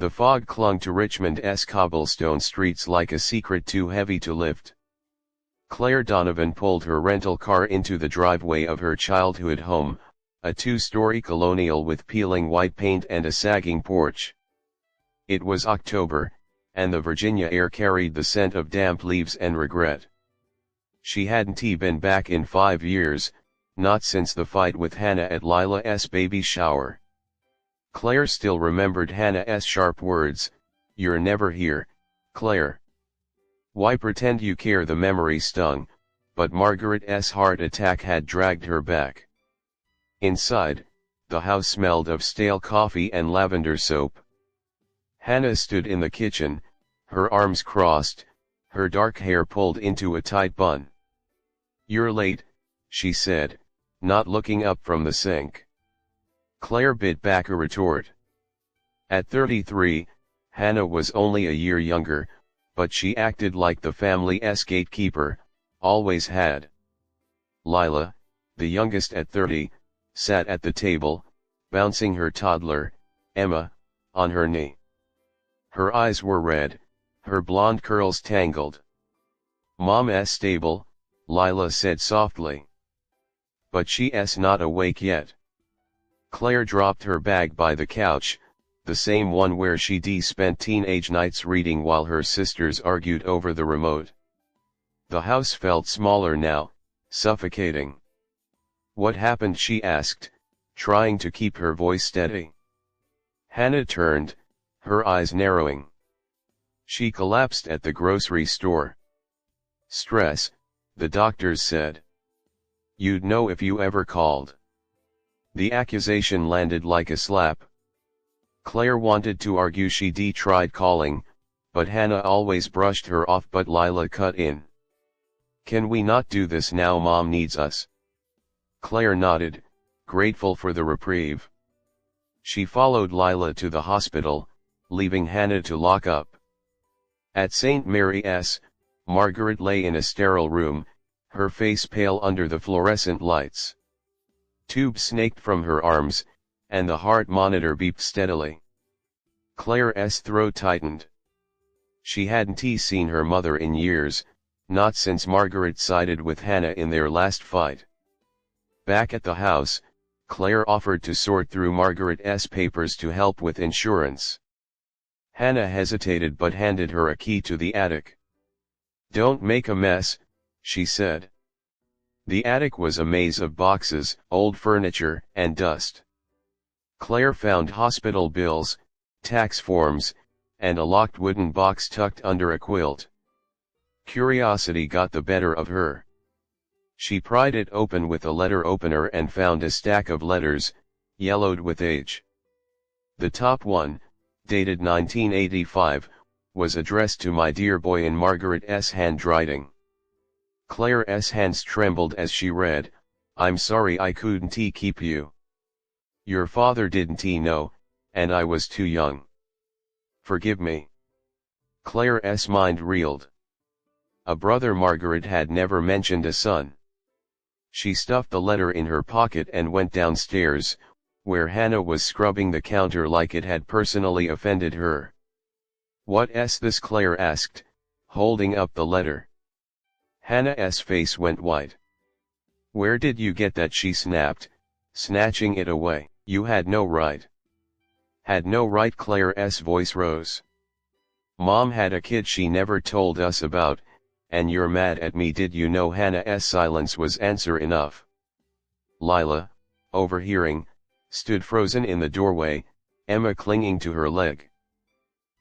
The fog clung to Richmond's cobblestone streets like a secret too heavy to lift. Claire Donovan pulled her rental car into the driveway of her childhood home, a two-story colonial with peeling white paint and a sagging porch. It was October, and the Virginia air carried the scent of damp leaves and regret. She hadn't been back in 5 years, not since the fight with Hannah at Lila's baby shower. Claire still remembered Hannah's sharp words, "You're never here, Claire." Why pretend you care? The memory stung, but Margaret's heart attack had dragged her back. Inside, the house smelled of stale coffee and lavender soap. Hannah stood in the kitchen, her arms crossed, her dark hair pulled into a tight bun. "You're late," she said, not looking up from the sink. Claire bit back a retort. At 33, Hannah was only a year younger, but she acted like the family's gatekeeper, always had. Lila, the youngest at 30, sat at the table, bouncing her toddler, Emma, on her knee. Her eyes were red, her blonde curls tangled. "Mom's stable," Lila said softly. "But she's not awake yet." Claire dropped her bag by the couch, the same one where she'd spent teenage nights reading while her sisters argued over the remote. The house felt smaller now, suffocating. "What happened?" she asked, trying to keep her voice steady. Hannah turned, her eyes narrowing. "She collapsed at the grocery store. Stress, the doctors said. You'd know if you ever called." The accusation landed like a slap. Claire wanted to argue she'd tried calling, but Hannah always brushed her off. But Lila cut in. "Can we not do this now? Mom needs us." Claire nodded, grateful for the reprieve. She followed Lila to the hospital, leaving Hannah to lock up. At St. Mary's, Margaret lay in a sterile room, her face pale under the fluorescent lights. Tubes snaked from her arms, and the heart monitor beeped steadily. Claire's throat tightened. She hadn't seen her mother in years, not since Margaret sided with Hannah in their last fight. Back at the house, Claire offered to sort through Margaret's papers to help with insurance. Hannah hesitated but handed her a key to the attic. "Don't make a mess," she said. The attic was a maze of boxes, old furniture, and dust. Claire found hospital bills, tax forms, and a locked wooden box tucked under a quilt. Curiosity got the better of her. She pried it open with a letter opener and found a stack of letters, yellowed with age. The top one, dated 1985, was addressed to "My dear boy" in Margaret's handwriting. Claire's hands trembled as she read, "I'm sorry I couldn't keep you. Your father didn't know, and I was too young. Forgive me." Claire's mind reeled. A brother. Margaret had never mentioned a son. She stuffed the letter in her pocket and went downstairs, where Hannah was scrubbing the counter like it had personally offended her. "What's this?" Claire asked, holding up the letter. Hannah's face went white. "Where did you get that?" she snapped, snatching it away. "You had no right." "Had no right?" Claire's voice rose. "Mom had a kid she never told us about, and you're mad at me. Did you know?" Hannah's silence was answer enough. Lila, overhearing, stood frozen in the doorway, Emma clinging to her leg.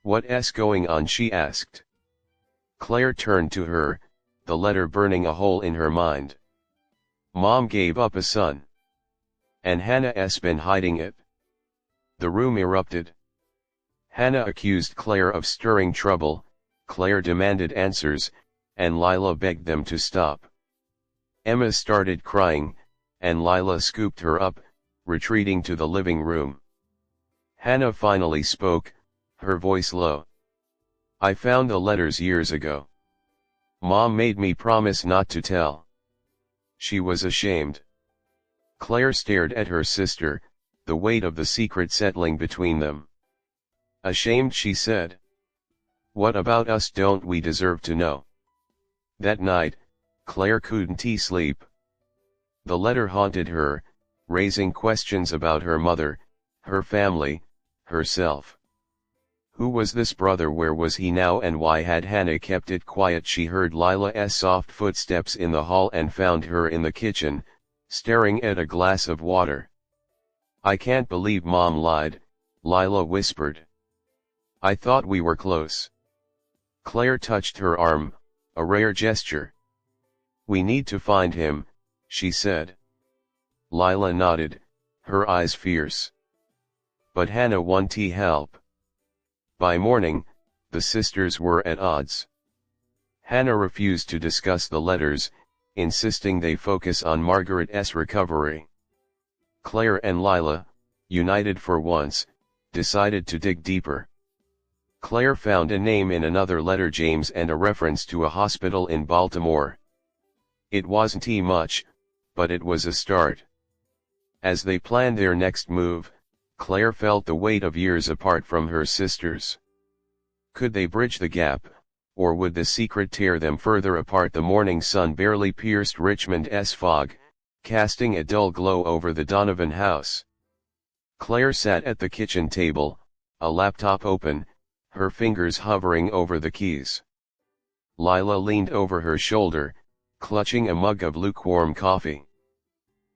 "What's going on?" she asked. Claire turned to her, the letter burning a hole in her mind. "Mom gave up a son. And Hannah's been hiding it." The room erupted. Hannah accused Claire of stirring trouble, Claire demanded answers, and Lila begged them to stop. Emma started crying, and Lila scooped her up, retreating to the living room. Hannah finally spoke, her voice low. "I found the letters years ago. Mom made me promise not to tell." She was ashamed. Claire stared at her sister, the weight of the secret settling between them. Ashamed, she said. What about us? Don't we deserve to know? That night, Claire couldn't sleep. The letter haunted her, raising questions about her mother, her family, herself. Who was this brother? Where was he now? And why had Hannah kept it quiet? She heard Lila's soft footsteps in the hall and found her in the kitchen, staring at a glass of water. I can't believe Mom lied, Lila whispered. I thought we were close. Claire touched her arm, a rare gesture. We need to find him, she said. Lila nodded, her eyes fierce. But Hannah wanted help. By morning, the sisters were at odds. Hannah refused to discuss the letters, insisting they focus on Margaret's recovery. Claire and Lila, united for once, decided to dig deeper. Claire found a name in another letter, James, and a reference to a hospital in Baltimore. It wasn't much, but it was a start. As they planned their next move, Claire felt the weight of years apart from her sisters. Could they bridge the gap, or would the secret tear them further apart? The morning sun barely pierced Richmond's fog, casting a dull glow over the Donovan house. Claire sat at the kitchen table, a laptop open, her fingers hovering over the keys. Lila leaned over her shoulder, clutching a mug of lukewarm coffee.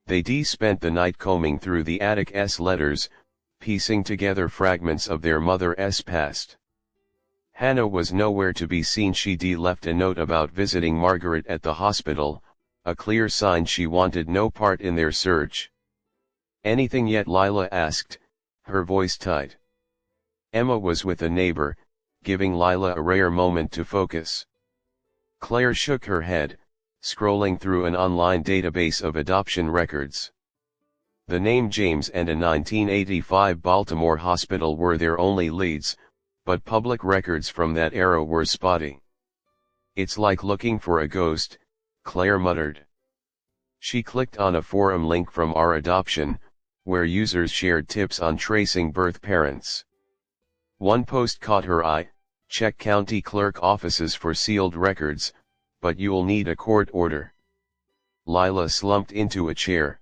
They spent the night combing through the attic's letters, piecing together fragments of their mother's past. Hannah was nowhere to be seen. She left a note about visiting Margaret at the hospital, a clear sign she wanted no part in their search. Anything yet? Lila asked, her voice tight. Emma was with a neighbor, giving Lila a rare moment to focus. Claire shook her head, scrolling through an online database of adoption records. The name James and a 1985 Baltimore hospital were their only leads, but public records from that era were spotty. It's like looking for a ghost, Claire muttered. She clicked on a forum link from Our Adoption, where users shared tips on tracing birth parents. One post caught her eye: check county clerk offices for sealed records, but you'll need a court order. Lila slumped into a chair.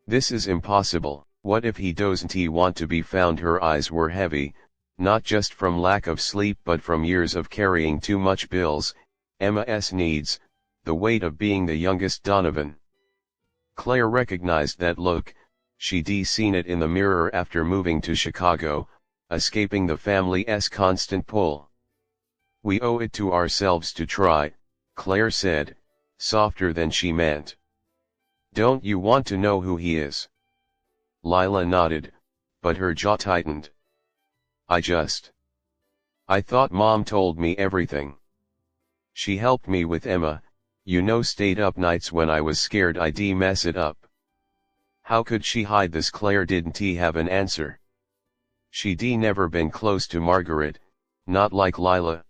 This is impossible. What if he doesn't want to be found? Her eyes were heavy, not just from lack of sleep but from years of carrying too much bills, Emma's needs, the weight of being the youngest Donovan. Claire recognized that look. She'd seen it in the mirror after moving to Chicago, escaping the family's constant pull. We owe it to ourselves to try, Claire said, softer than she meant. Don't you want to know who he is? Lila nodded, but her jaw tightened. I thought Mom told me everything. She helped me with Emma, stayed up nights when I was scared I'd mess it up. How could she hide this? Claire didn't have an answer. She'd never been close to Margaret, not like Lila.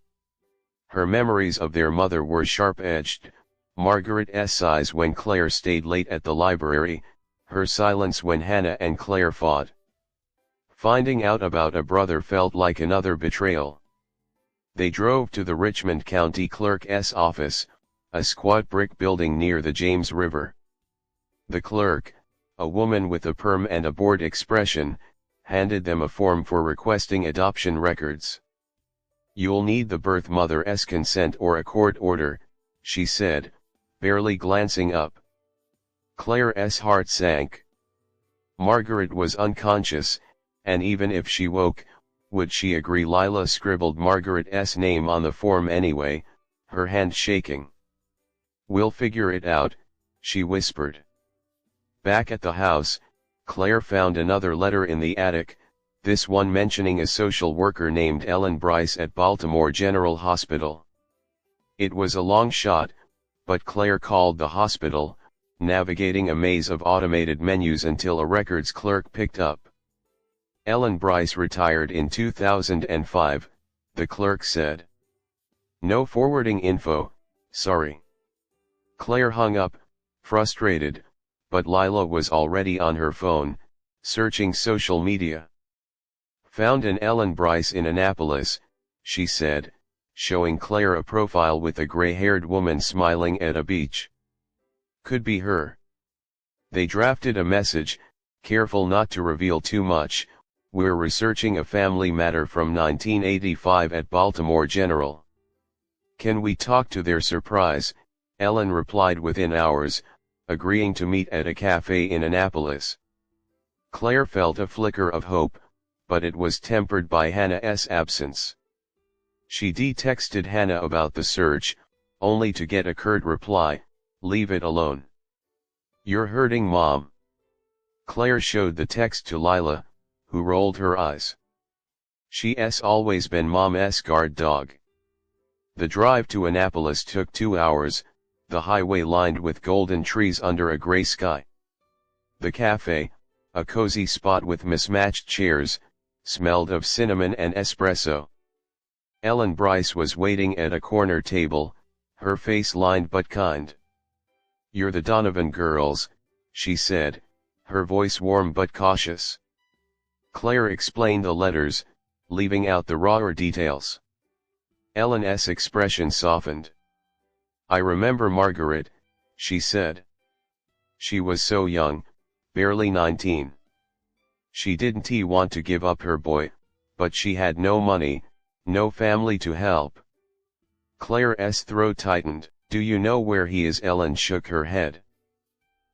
Her memories of their mother were sharp-edged: Margaret's eyes when Claire stayed late at the library, her silence when Hannah and Claire fought. Finding out about a brother felt like another betrayal. They drove to the Richmond County Clerk's office, a squat brick building near the James River. The clerk, a woman with a perm and a bored expression, handed them a form for requesting adoption records. You'll need the birth mother's consent or a court order, she said, barely glancing up. Claire's heart sank. Margaret was unconscious, and even if she woke, would she agree? Lila scribbled Margaret's name on the form anyway, her hand shaking. We'll figure it out, she whispered. Back at the house, Claire found another letter in the attic, this one mentioning a social worker named Ellen Bryce at Baltimore General Hospital. It was a long shot, but Claire called the hospital, navigating a maze of automated menus until a records clerk picked up. Ellen Bryce retired in 2005, the clerk said. No forwarding info, sorry. Claire hung up, frustrated, but Lila was already on her phone, searching social media. Found an Ellen Bryce in Annapolis, she said, showing Claire a profile with a gray-haired woman smiling at a beach. Could be her. They drafted a message, careful not to reveal too much. We're researching a family matter from 1985 at Baltimore General. Can we talk? To their surprise, Ellen replied within hours, agreeing to meet at a cafe in Annapolis. Claire felt a flicker of hope, but it was tempered by Hannah's absence. She texted Hannah about the search, only to get a curt reply, "Leave it alone. You're hurting Mom." Claire showed the text to Lila, who rolled her eyes. She's always been Mom's guard dog. The drive to Annapolis took 2 hours, the highway lined with golden trees under a gray sky. The cafe, a cozy spot with mismatched chairs, smelled of cinnamon and espresso. Ellen Bryce was waiting at a corner table, her face lined but kind. "You're the Donovan girls," she said, her voice warm but cautious. Claire explained the letters, leaving out the rawer details. Ellen's expression softened. "I remember Margaret," she said. "She was so young, barely 19. She didn't want to give up her boy, but she had no money, no family to help." Claire's throat tightened. "Do you know where he is?" Ellen shook her head.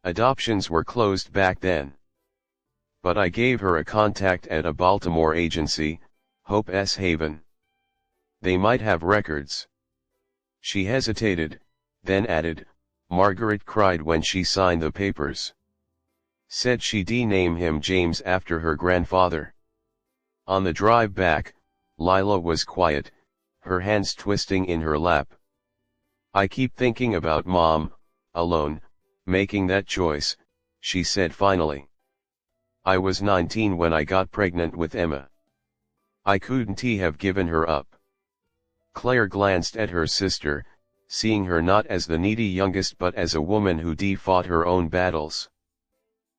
"Adoptions were closed back then. But I gave her a contact at a Baltimore agency, Hope's Haven. They might have records." She hesitated, then added, "Margaret cried when she signed the papers. Said she'd name him James after her grandfather." On the drive back, Lila was quiet, her hands twisting in her lap. "I keep thinking about Mom, alone, making that choice," she said finally. "I was 19 when I got pregnant with Emma. I couldn't have given her up." Claire glanced at her sister, seeing her not as the needy youngest but as a woman who fought her own battles.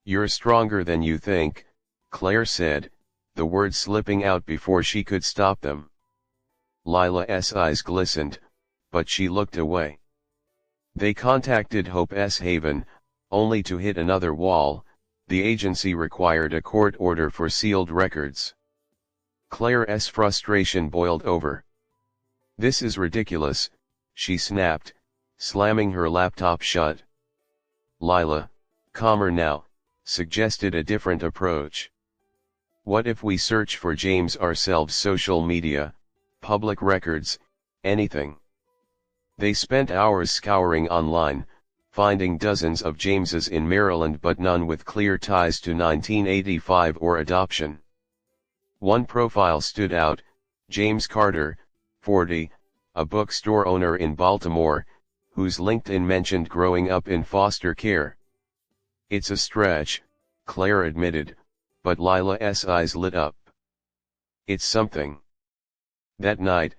"You're stronger than you think," Claire said, the words slipping out before she could stop them. Lila's eyes glistened, but she looked away. They contacted Hope's Haven, only to hit another wall. The agency required a court order for sealed records. Claire's frustration boiled over. "This is ridiculous," she snapped, slamming her laptop shut. Lila, calmer now, suggested a different approach. "What if we search for James ourselves? Social media, public records, anything." They spent hours scouring online, finding dozens of Jameses in Maryland but none with clear ties to 1985 or adoption. One profile stood out, James Carter, 40, a bookstore owner in Baltimore, whose LinkedIn mentioned growing up in foster care. "It's a stretch," Claire admitted, but Lila's eyes lit up. "It's something." That night,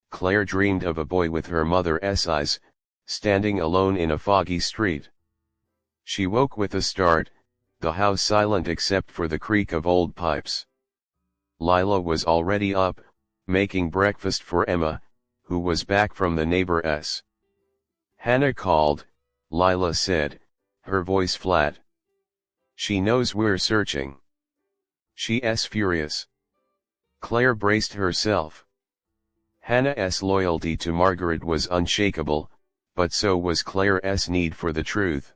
Claire dreamed of a boy with her mother's eyes, standing alone in a foggy street. She woke with a start, the house silent except for the creak of old pipes. Lila was already up, making breakfast for Emma, who was back from the neighbor's. "Hannah called," Lila said, her voice flat. "She knows we're searching. She's furious." Claire braced herself. Hannah's loyalty to Margaret was unshakable, but so was Claire's need for the truth.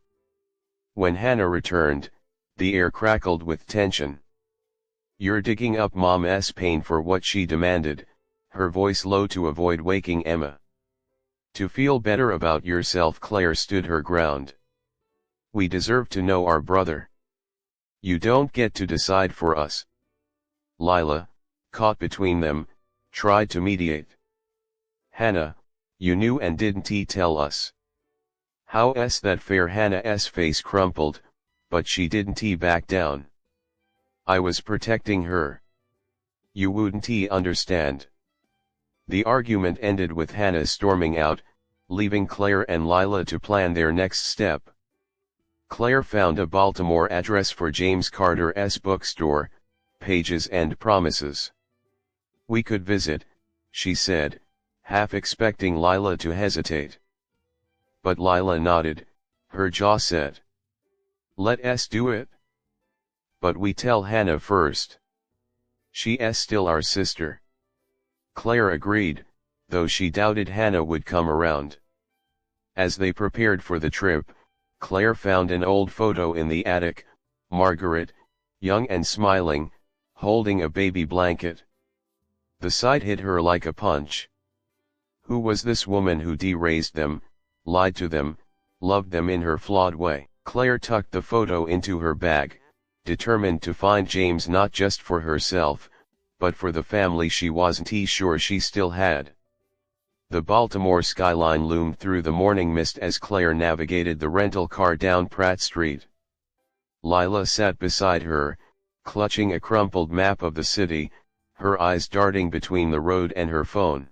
When Hannah returned, the air crackled with tension. "You're digging up Mom's pain for what?" she demanded, her voice low to avoid waking Emma. "To feel better about yourself." Claire stood her ground. "We deserve to know our brother. You don't get to decide for us." Lila, caught between them, tried to mediate. "Hannah, you knew and didn't tell us." "How's that fair?" Hannah's face crumpled, but she didn't back down. "I was protecting her. You wouldn't understand." The argument ended with Hannah storming out, leaving Claire and Lila to plan their next step. Claire found a Baltimore address for James Carter's bookstore, Pages and Promises. We could visit, she said, half expecting Lila to hesitate. But Lila nodded, her jaw set. Let us do it. But we tell Hannah first. She's still our sister. Claire agreed, though she doubted Hannah would come around. As they prepared for the trip, Claire found an old photo in the attic, Margaret, young and smiling, holding a baby blanket. The sight hit her like a punch. Who was this woman who de-raised them, lied to them, loved them in her flawed way? Claire tucked the photo into her bag, determined to find James not just for herself, but for the family she wasn't sure she still had. The Baltimore skyline loomed through the morning mist as Claire navigated the rental car down Pratt Street. Lila sat beside her, clutching a crumpled map of the city, her eyes darting between the road and her phone.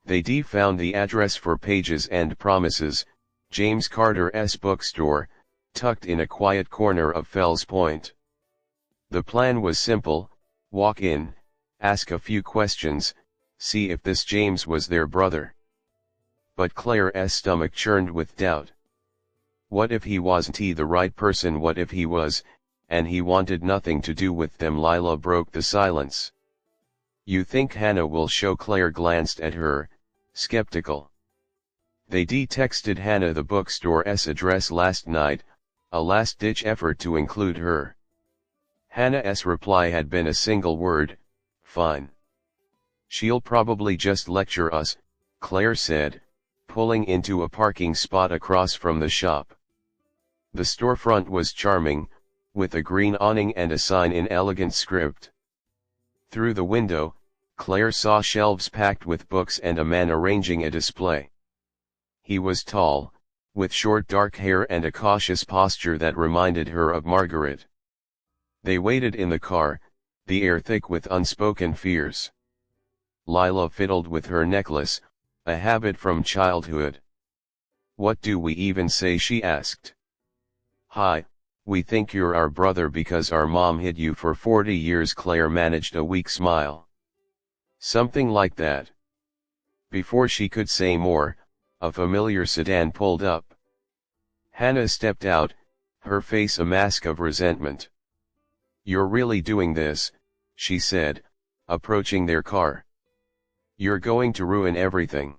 They found the address for Pages and Promises, James Carter's bookstore, tucked in a quiet corner of Fells Point. The plan was simple: walk in, ask a few questions, see if this James was their brother. But Claire's stomach churned with doubt. What if he wasn't the right person? What if he was, and he wanted nothing to do with them? Lila broke the silence. You think Hannah will show? Claire glanced at her, skeptical. They texted Hannah the bookstore's address last night, a last-ditch effort to include her. Hannah's reply had been a single word: fine. She'll probably just lecture us, Claire said, pulling into a parking spot across from the shop. The storefront was charming, with a green awning and a sign in elegant script. Through the window, Claire saw shelves packed with books and a man arranging a display. He was tall, with short dark hair and a cautious posture that reminded her of Margaret. They waited in the car, the air thick with unspoken fears. Lila fiddled with her necklace, a habit from childhood. What do we even say? She asked. Hi, we think you're our brother because our mom hid you for 40 years. Claire managed a weak smile. Something like that. Before she could say more, a familiar sedan pulled up. Hannah stepped out, her face a mask of resentment. You're really doing this, she said, approaching their car. You're going to ruin everything.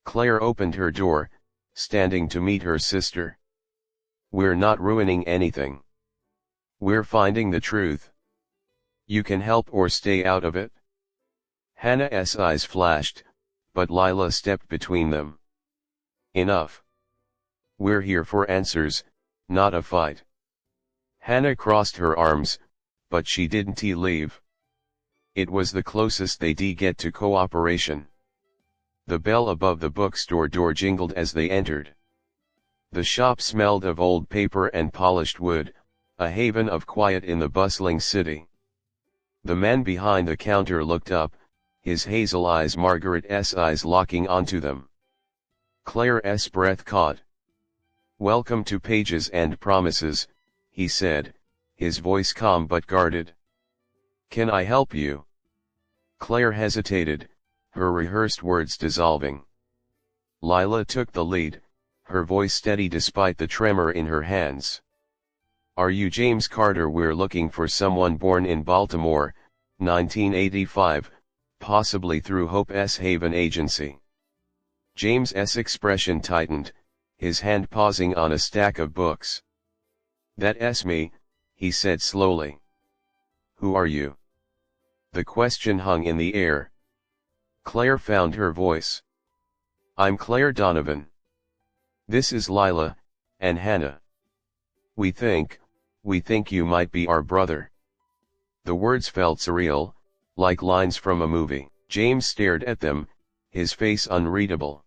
Claire opened her door, standing to meet her sister. We're not ruining anything. We're finding the truth. You can help or stay out of it. Hannah's eyes flashed, but Lila stepped between them. Enough. We're here for answers, not a fight. Hannah crossed her arms, but she didn't leave. It was the closest they'd get to cooperation. The bell above the bookstore door jingled as they entered. The shop smelled of old paper and polished wood, a haven of quiet in the bustling city. The man behind the counter looked up, his hazel eyes Margaret's eyes locking onto them. Claire's breath caught. Welcome to Pages and Promises, he said, his voice calm but guarded. Can I help you? Claire hesitated, her rehearsed words dissolving. Lila took the lead, her voice steady despite the tremor in her hands. Are you James Carter? We're looking for someone born in Baltimore, 1985, possibly through Hope's Haven agency. James's expression tightened, his hand pausing on a stack of books. That's me, he said slowly. Who are you? The question hung in the air. Claire found her voice. I'm Claire Donovan. This is Lila, and Hannah. We think you might be our brother. The words felt surreal, like lines from a movie. James stared at them, his face unreadable.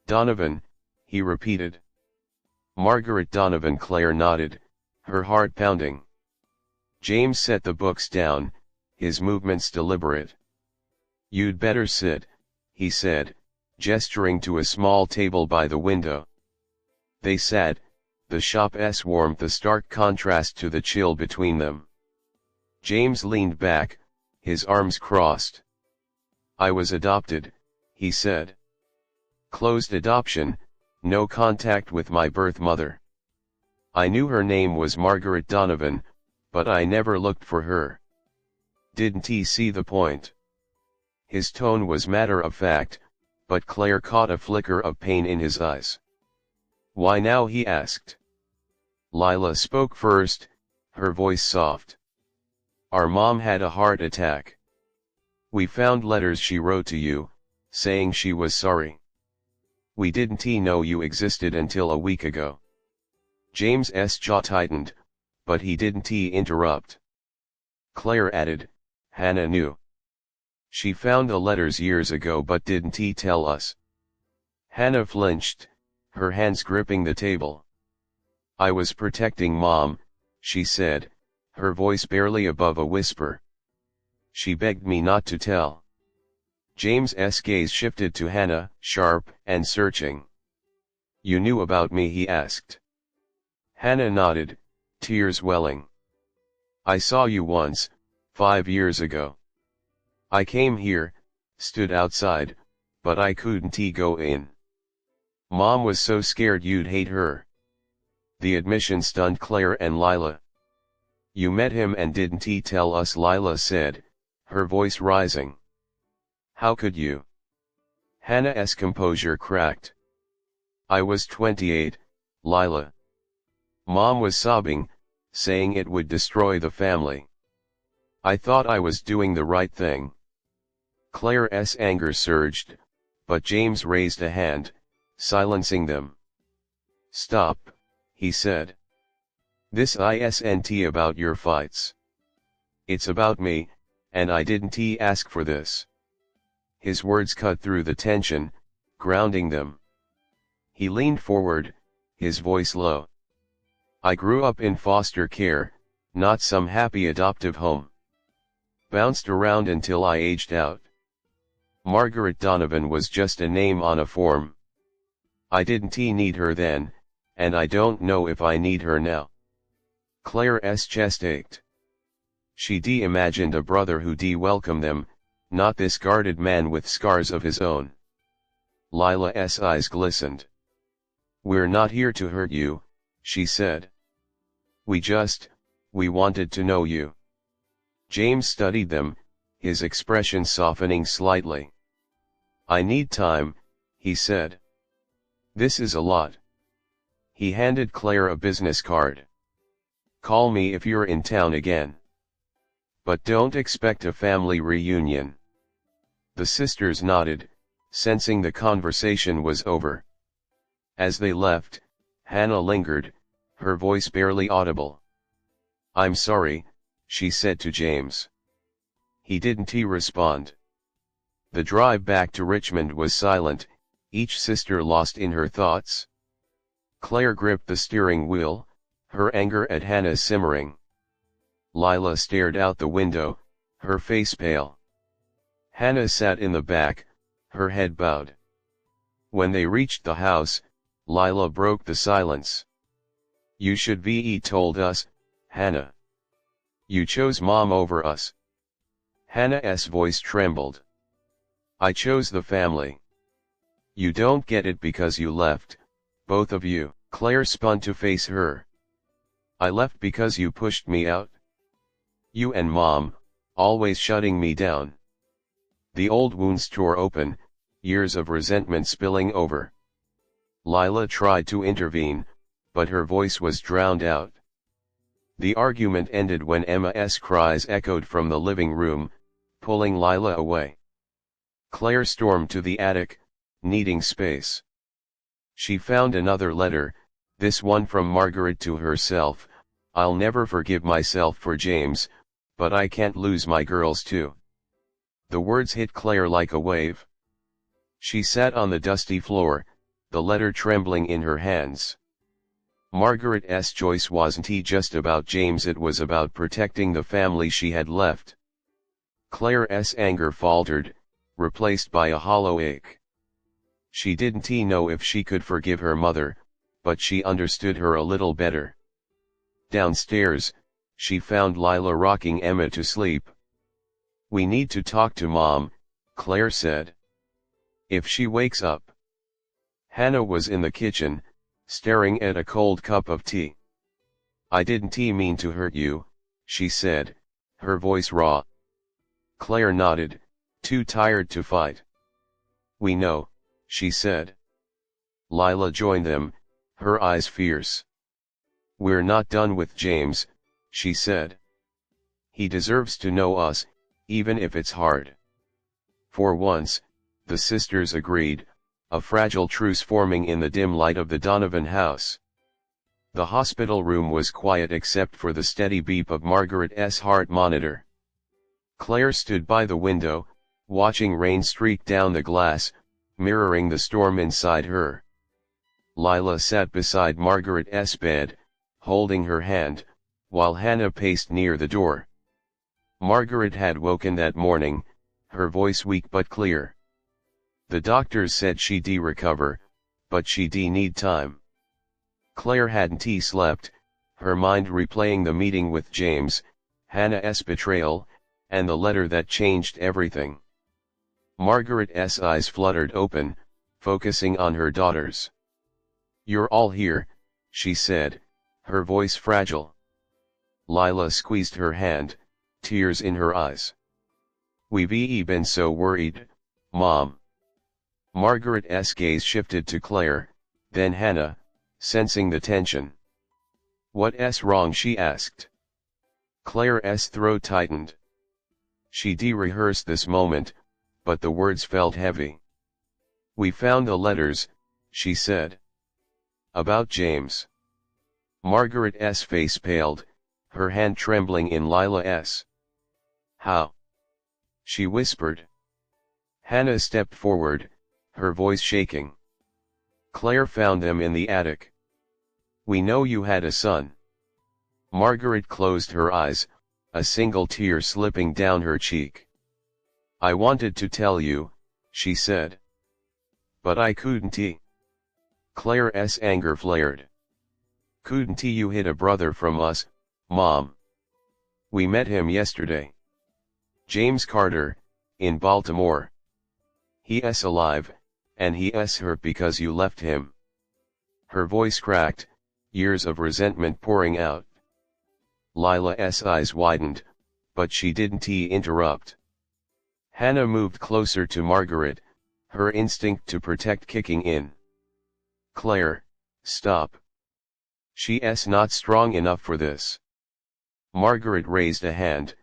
Donovan, he repeated. Margaret Donovan. Claire nodded, her heart pounding. James set the books down, his movements deliberate. You'd better sit, he said, gesturing to a small table by the window. They sat, the shop's warmth a stark contrast to the chill between them. James leaned back, his arms crossed. I was adopted, he said. Closed adoption, no contact with my birth mother. I knew her name was Margaret Donovan, but I never looked for her. Didn't he see the point? His tone was matter of fact, but Claire caught a flicker of pain in his eyes. Why now, he asked. Lila spoke first, her voice soft. Our mom had a heart attack. We found letters she wrote to you, saying she was sorry. We didn't know you existed until a week ago. James's jaw tightened, but he didn't interrupt. Claire added, Hannah knew. She found the letters years ago but didn't tell us. Hannah flinched, her hands gripping the table. I was protecting Mom, she said, her voice barely above a whisper. She begged me not to tell. James's gaze shifted to Hannah, sharp and searching. You knew about me, he asked. Hannah nodded, tears welling. I saw you once, 5 years ago. I came here, stood outside, but I couldn't go in. Mom was so scared you'd hate her. The admission stunned Claire and Lila. You met him and didn't tell us, Lila said, her voice rising. How could you? Hannah's composure cracked. I was 28, Lila. Mom was sobbing, saying it would destroy the family. I thought I was doing the right thing. Claire's anger surged, but James raised a hand, silencing them. Stop, he said. This isn't about your fights. It's about me, and I didn't ask for this. His words cut through the tension, grounding them. He leaned forward, his voice low. I grew up in foster care, not some happy adoptive home. Bounced around until I aged out. Margaret Donovan was just a name on a form. I didn't need her then, and I don't know if I need her now. Claire's chest ached. She imagined a brother who'd welcome them, not this guarded man with scars of his own. Lila's eyes glistened. We're not here to hurt you, she said. We wanted to know you. James studied them, his expression softening slightly. I need time, he said. This is a lot. He handed Claire a business card. Call me if you're in town again. But don't expect a family reunion. The sisters nodded, sensing the conversation was over. As they left, Hannah lingered, her voice barely audible. I'm sorry, she said to James. He didn't respond. The drive back to Richmond was silent, each sister lost in her thoughts. Claire gripped the steering wheel, her anger at Hannah simmering. Lila stared out the window, her face pale. Hannah sat in the back, her head bowed. When they reached the house, Lila broke the silence. You should be told us, Hannah. You chose Mom over us. Hannah's voice trembled. I chose the family. You don't get it because you left, both of you. Claire spun to face her. I left because you pushed me out. You and Mom, always shutting me down. The old wounds tore open, years of resentment spilling over. Lila tried to intervene, but her voice was drowned out. The argument ended when Emma's cries echoed from the living room, pulling Lila away. Claire stormed to the attic, needing space. She found another letter, this one from Margaret to herself. I'll never forgive myself for James, but I can't lose my girls too. The words hit Claire like a wave. She sat on the dusty floor, the letter trembling in her hands. Margaret's choice wasn't just about James, it was about protecting the family she had left. Claire's anger faltered, replaced by a hollow ache. She didn't know if she could forgive her mother, but she understood her a little better. Downstairs, she found Lila rocking Emma to sleep. We need to talk to Mom, Claire said. If she wakes up. Hannah was in the kitchen, staring at a cold cup of tea. I didn't mean to hurt you, she said, her voice raw. Claire nodded, too tired to fight. We know, she said. Lila joined them, her eyes fierce. We're not done with James, she said. He deserves to know us, even if it's hard. For once, the sisters agreed, a fragile truce forming in the dim light of the Donovan house. The hospital room was quiet except for the steady beep of Margaret's heart monitor. Claire stood by the window, watching rain streak down the glass, mirroring the storm inside her. Lila sat beside Margaret's bed, holding her hand, while Hannah paced near the door. Margaret had woken that morning, her voice weak but clear. The doctors said she'd recover, but she'd need time. Claire hadn't slept, her mind replaying the meeting with James, Hannah's betrayal, and the letter that changed everything. Margaret's eyes fluttered open, focusing on her daughters. You're all here, she said, her voice fragile. Lila squeezed her hand, tears in her eyes. We've been so worried, Mom. Margaret's gaze shifted to Claire, then Hannah, sensing the tension. What's wrong, she asked. Claire's throat tightened. She rehearsed this moment, but the words felt heavy. We found the letters, she said. About James. Margaret's face paled, her hand trembling in Lila's. How? She whispered. Hannah stepped forward, her voice shaking. Claire found them in the attic. We know you had a son. Margaret closed her eyes, a single tear slipping down her cheek. I wanted to tell you, she said. But I couldn't. Claire's anger flared. Couldn't you hid a brother from us, Mom? We met him yesterday. James Carter, in Baltimore. He's alive, and he's hurt because you left him. Her voice cracked, years of resentment pouring out. Lila's eyes widened, but she didn't interrupt. Hannah moved closer to Margaret, her instinct to protect kicking in. Claire, stop. She's not strong enough for this. Margaret raised a hand,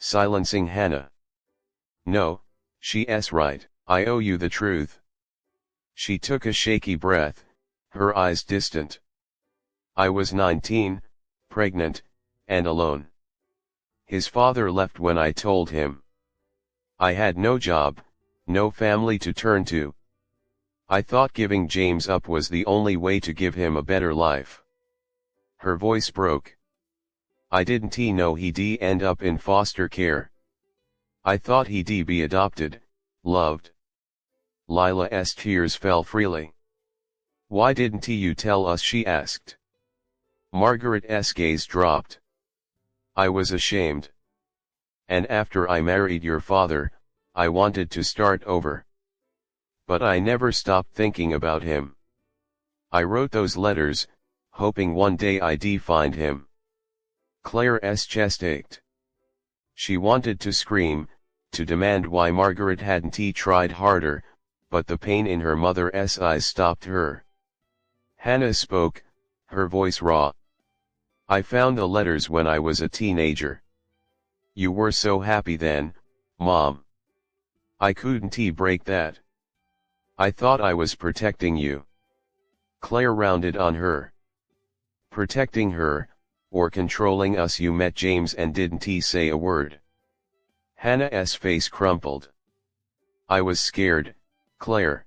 silencing Hannah. No, she's right, I owe you the truth. She took a shaky breath, her eyes distant. I was 19, pregnant, and alone. His father left when I told him. I had no job, no family to turn to. I thought giving James up was the only way to give him a better life. Her voice broke. I didn't know he'd end up in foster care. I thought he'd be adopted, loved. Lila's tears fell freely. Why didn't you tell us, she asked. Margaret's gaze dropped. I was ashamed. And after I married your father, I wanted to start over. But I never stopped thinking about him. I wrote those letters, hoping one day I'd find him. Claire's chest ached. She wanted to scream, to demand why Margaret hadn't tried harder, but the pain in her mother's eyes stopped her. Hannah spoke, her voice raw. I found the letters when I was a teenager. You were so happy then, Mom. I couldn't break that. I thought I was protecting you. Claire rounded on her. Protecting her, or controlling us? You met James and didn't say a word. Hannah's face crumpled. I was scared, Claire.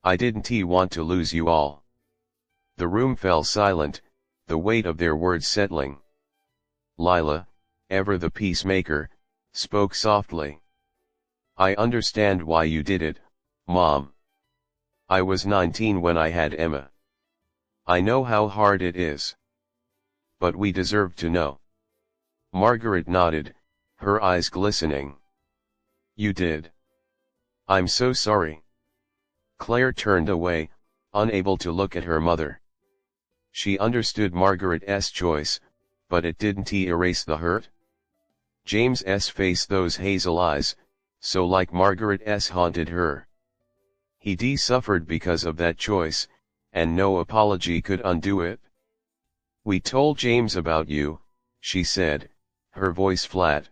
I didn't want to lose you all. The room fell silent, the weight of their words settling. Lila, ever the peacemaker, spoke softly. I understand why you did it, Mom. I was 19 when I had Emma. I know how hard it is. But we deserve to know. Margaret nodded, her eyes glistening. You did. I'm so sorry. Claire turned away, unable to look at her mother. She understood Margaret's choice, but it didn't erase the hurt. James's face, those hazel eyes, so like Margaret's, haunted her. He suffered because of that choice, and no apology could undo it. We told James about you, she said, her voice flat.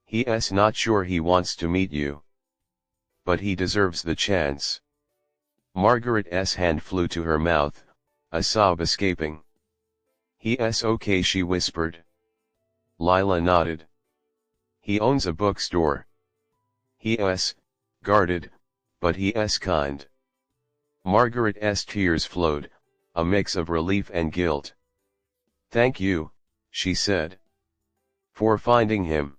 He's not sure he wants to meet you. But he deserves the chance. Margaret's hand flew to her mouth, a sob escaping. He's okay, she whispered. Lila nodded. He owns a bookstore. He's guarded, but he's kind. Margaret's tears flowed, a mix of relief and guilt. Thank you, she said. For finding him.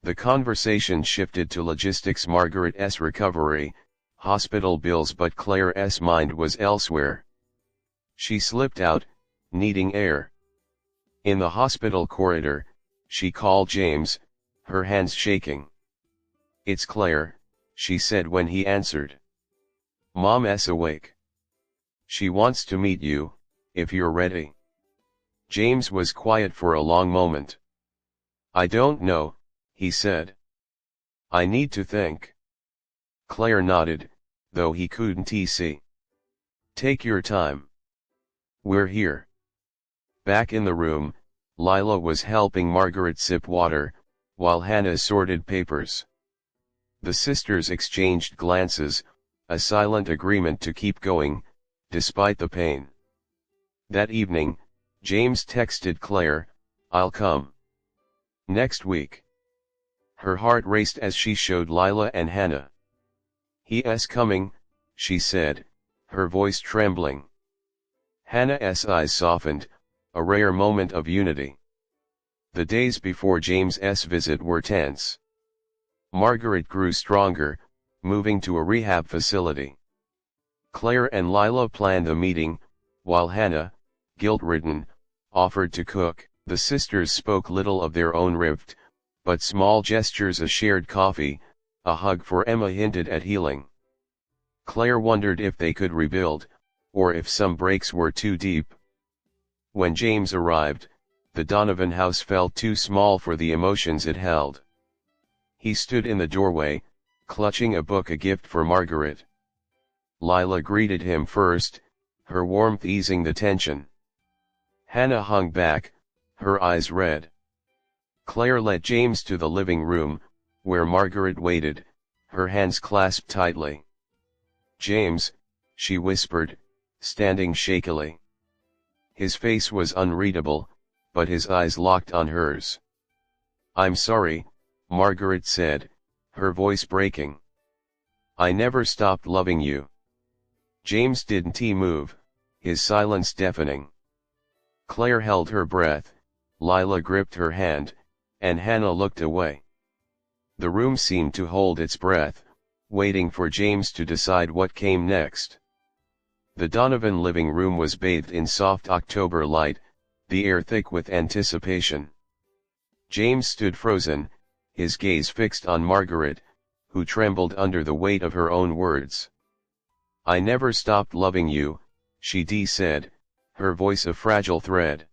The conversation shifted to logistics, Margaret's recovery, hospital bills, but Claire's mind was elsewhere. She slipped out, needing air. In the hospital corridor, she called James, her hands shaking. It's Claire, she said when he answered. Mom's awake. She wants to meet you, if you're ready. James was quiet for a long moment. I don't know, he said. I need to think. Claire nodded, though he couldn't see. Take your time. We're here. Back in the room, Lila was helping Margaret sip water, while Hannah sorted papers. The sisters exchanged glances, a silent agreement to keep going, despite the pain. That evening, James texted Claire, I'll come. Next week. Her heart raced as she showed Lila and Hannah. He's coming, she said, her voice trembling. Hannah's eyes softened, a rare moment of unity. The days before James's visit were tense. Margaret grew stronger, moving to a rehab facility. Claire and Lila planned the meeting, while Hannah, guilt-ridden, offered to cook. The sisters spoke little of their own rift, but small gestures, a shared coffee, a hug for Emma, hinted at healing. Claire wondered if they could rebuild, or if some breaks were too deep. When James arrived, the Donovan house felt too small for the emotions it held. He stood in the doorway, clutching a book, a gift for Margaret. Lila greeted him first, her warmth easing the tension. Hannah hung back, her eyes red. Claire led James to the living room, where Margaret waited, her hands clasped tightly. James, she whispered, standing shakily. His face was unreadable, but his eyes locked on hers. I'm sorry, Margaret said, her voice breaking. I never stopped loving you. James didn't move, his silence deafening. Claire held her breath, Lila gripped her hand, and Hannah looked away. The room seemed to hold its breath, waiting for James to decide what came next. The Donovan living room was bathed in soft October light, the air thick with anticipation. James stood frozen, his gaze fixed on Margaret, who trembled under the weight of her own words. I never stopped loving you, she said, her voice a fragile thread.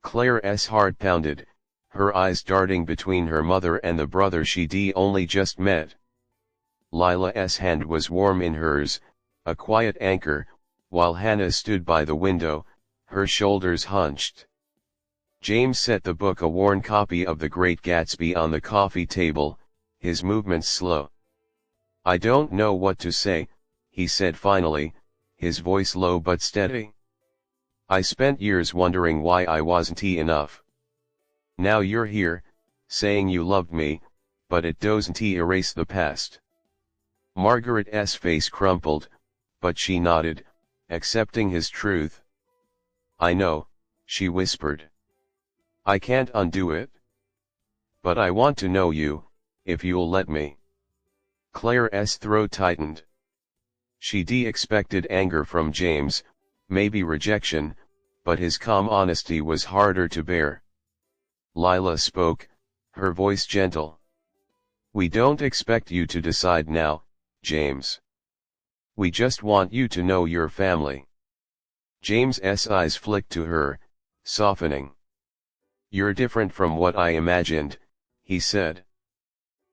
Claire's heart pounded, her eyes darting between her mother and the brother she only just met. Lila's hand was warm in hers, a quiet anchor, while Hannah stood by the window, her shoulders hunched. James set the book, a worn copy of The Great Gatsby, on the coffee table, his movements slow. I don't know what to say, he said finally, his voice low but steady. I spent years wondering why I wasn't enough. Now you're here, saying you loved me, but it doesn't erase the past. Margaret's face crumpled, but she nodded, accepting his truth. I know, she whispered. I can't undo it. But I want to know you, if you'll let me. Claire's throat tightened. She expected anger from James, maybe rejection, but his calm honesty was harder to bear. Lila spoke, her voice gentle. We don't expect you to decide now, James. We just want you to know your family. James's eyes flicked to her, softening. You're different from what I imagined, he said.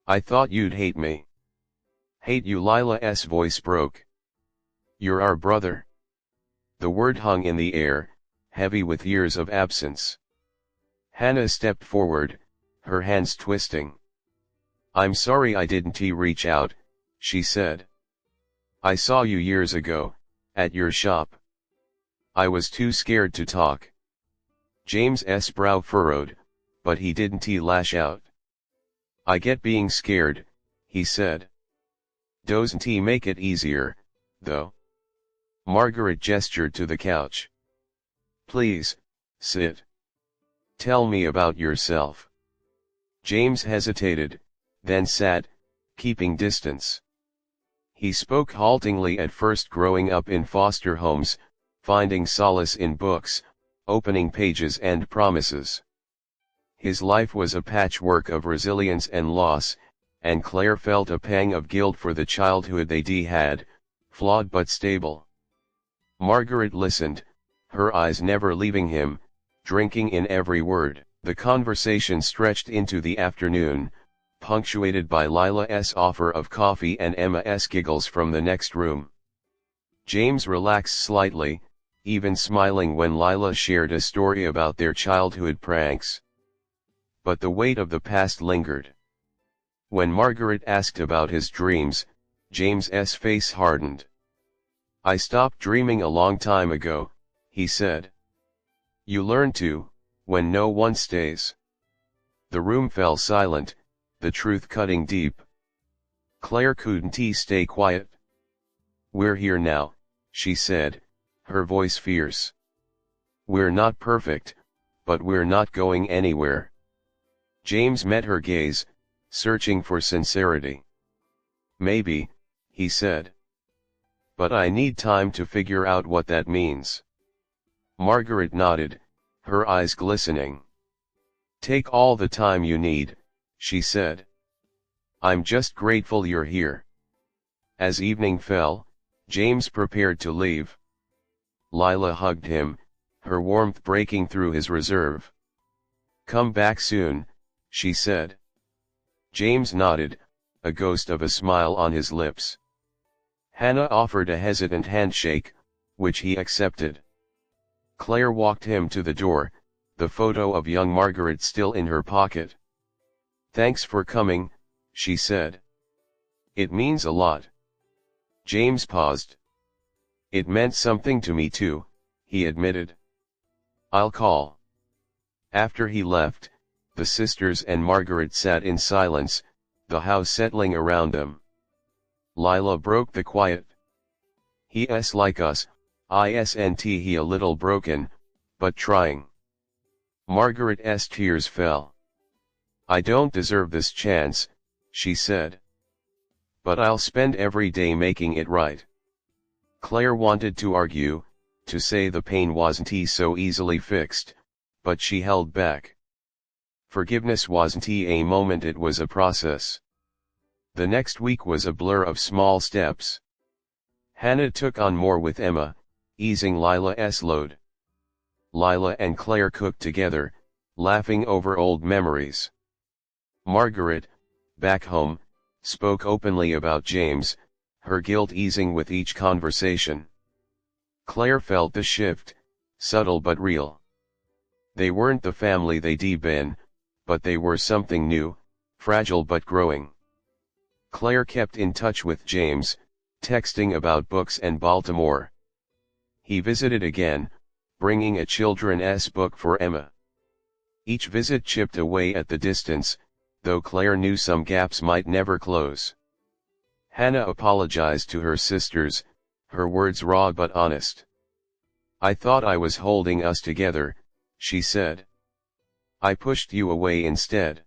I thought you'd hate me. Hate you? Lila's voice broke. You're our brother. The word hung in the air, heavy with years of absence. Hannah stepped forward, her hands twisting. I'm sorry I didn't reach out, she said. I saw you years ago, at your shop. I was too scared to talk. James's brow furrowed, but he didn't lash out. I get being scared, he said. Doesn't make it easier, though? Margaret gestured to the couch. Please, sit. Tell me about yourself. James hesitated, then sat, keeping distance. He spoke haltingly at first, growing up in foster homes, finding solace in books, opening pages and promises. His life was a patchwork of resilience and loss, and Claire felt a pang of guilt for the childhood they had, flawed but stable. Margaret listened, her eyes never leaving him, drinking in every word. The conversation stretched into the afternoon, punctuated by Lila's offer of coffee and Emma's giggles from the next room. James relaxed slightly, even smiling when Lila shared a story about their childhood pranks. But the weight of the past lingered. When Margaret asked about his dreams, James's face hardened. I stopped dreaming a long time ago, he said. You learn to, when no one stays. The room fell silent, the truth cutting deep. Claire couldn't stay quiet. We're here now, she said, her voice fierce. We're not perfect, but we're not going anywhere. James met her gaze, searching for sincerity. Maybe, he said. But I need time to figure out what that means. Margaret nodded, her eyes glistening. Take all the time you need, she said. I'm just grateful you're here. As evening fell, James prepared to leave. Lila hugged him, her warmth breaking through his reserve. Come back soon, she said. James nodded, a ghost of a smile on his lips. Hannah offered a hesitant handshake, which he accepted. Claire walked him to the door, the photo of young Margaret still in her pocket. Thanks for coming, she said. It means a lot. James paused. It meant something to me too, he admitted. I'll call. After he left, the sisters and Margaret sat in silence, the house settling around them. Lila broke the quiet. He's like us, isn't he? A little broken, but trying. Margaret's tears fell. I don't deserve this chance, she said. But I'll spend every day making it right. Claire wanted to argue, to say the pain wasn't so easily fixed, but she held back. Forgiveness wasn't a moment, it was a process. The next week was a blur of small steps. Hannah took on more with Emma, easing Lila's load. Lila and Claire cooked together, laughing over old memories. Margaret, back home, spoke openly about James, her guilt easing with each conversation. Claire felt the shift, subtle but real. They weren't the family they'd been, but they were something new, fragile but growing. Claire kept in touch with James, texting about books and Baltimore. He visited again, bringing a children's book for Emma. Each visit chipped away at the distance, though Claire knew some gaps might never close. Hannah apologized to her sisters, her words raw but honest. I thought I was holding us together, she said. I pushed you away instead.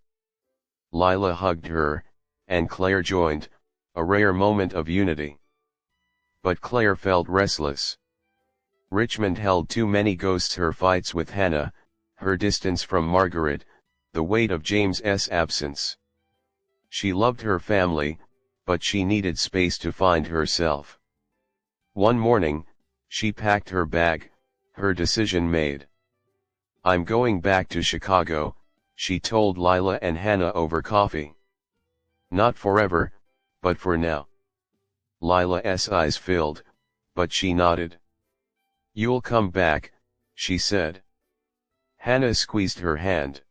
Lila hugged her, and Claire joined, a rare moment of unity. But Claire felt restless. Richmond held too many ghosts, her fights with Hannah, her distance from Margaret, the weight of James's absence. She loved her family, but she needed space to find herself. One morning, she packed her bag, her decision made. "I'm going back to Chicago," she told Lila and Hannah over coffee. "Not forever, but for now." Lila's eyes filled, but she nodded. "You'll come back," she said. Hannah squeezed her hand.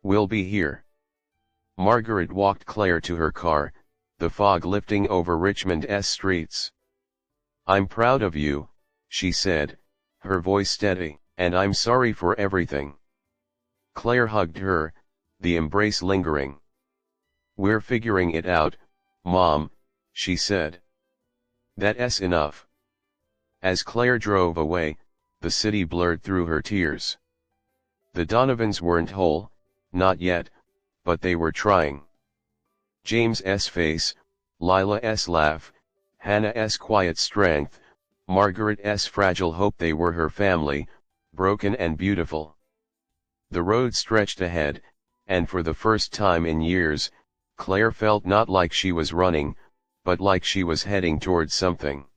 "We'll be here." Margaret walked Claire to her car, the fog lifting over Richmond's streets. "I'm proud of you," she said, her voice steady, "and I'm sorry for everything." Claire hugged her, the embrace lingering. "We're figuring it out, Mom," she said. "That's enough." As Claire drove away, the city blurred through her tears. The Donovans weren't whole, not yet, but they were trying. James's face, Lila's laugh, Hannah's quiet strength, Margaret's fragile hope, they were her family, broken and beautiful. The road stretched ahead, and for the first time in years, Claire felt not like she was running, but like she was heading towards something.